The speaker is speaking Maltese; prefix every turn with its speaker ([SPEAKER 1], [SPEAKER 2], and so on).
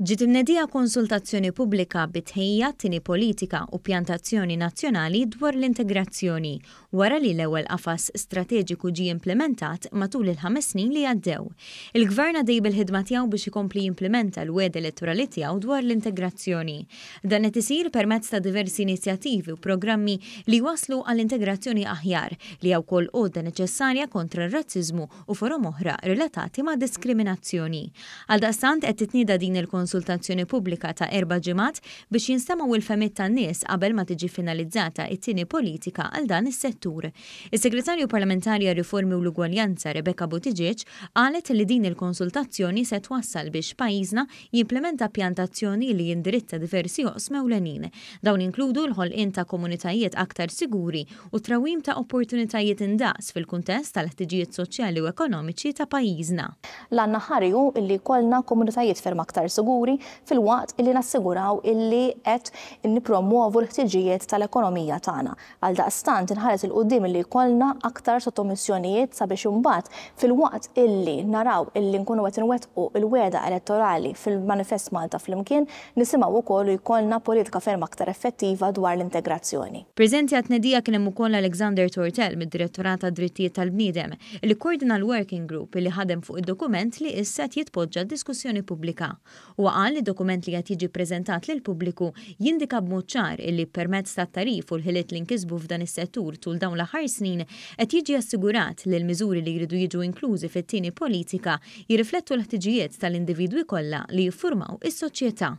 [SPEAKER 1] Ġiet imnedija konsultazzjoni pubblika bitħejja tieni politika u pjantazzjoni nazzjonali dwar l-integrazzjoni wara li l-ewwel qafas strateġiku ġie implementat matul il-5 snin li għaddew. Il-Gvern għaddej bil-ħidma tiegħu biex ikompli jimplementa l-wied elettorali tiegħu dwar l-integrazzjoni. Dan qed isir permezz ta' diversi inizjattivi u programmi li waslu għall-integrazzjoni aħjar li hawn wkoll għodda neċessarja kontra r-razziżmu u forom oħra relatati ma' diskriminazzjoni. Għaldaqstant qed titnieda din il-konsultazzjoni pubblika ta' 4 ġimgħat biex jinstemaw il-femiet tan-nies qabel ma tiġi finalizzata it-tieni politika għal dan is-settur. Is-Segretarju Parlamentari għar-Riformi u l-Ugwaljanza Rebecca Buttigieg qalet li din il-konsultazzjoni se twassal biex pajjiżna jimplementa pjantazzjoni li jindirizza diversi oqsma ewlenin. Dawn inkludu l-ħolqien ta' komunitajiet aktar siguri u trawim ta' opportunitajiet indaqs fil-kuntest tal-ħtiġijiet soċjali u ekonomiċi ta' pajjiżna.
[SPEAKER 2] L-għanna ħarju illi kollna komunitajiet ferm aktar siguri fil-waqt illi nassiguraw illi qed nippromuovu l-ħtiġijiet tal-ekonomija tagħna. Għaldaqstant inħares il-qudiem illi kollna aktar sottomissjonijiet sabiex imbagħad fil-waqt illi naraw illi nkunu qed inwettqu il-weda elettorali fil-Manifest Malta flimkien nisimgħu wkoll jkollna politika ferm aktar effettiva dwar l-integrazzjoni.
[SPEAKER 1] Preżenti għat-tnedija kien hemm ukoll Alexander Tortel mid-Direttorat tad-Drittijiet tal-Bniedem li koordina l-Working Group li ħadem fuq id-dokument li issa jitpoġġa diskussjoni pubblika. U qal li dokument li qed jiġi ppreżentat lil pubbliku jindika b'mod ċar illi permezz tat-tarif u l-ħiliet li nkisbu f'dan is-settur tul dawn l-aħħar snin qed jiġi assigurat li l-miżuri li jridu jiġu inklużi fit-tieni politika jirriflettu l-ħtiġijiet tal-individwi kollha li jiffurmaw is-soċjetà.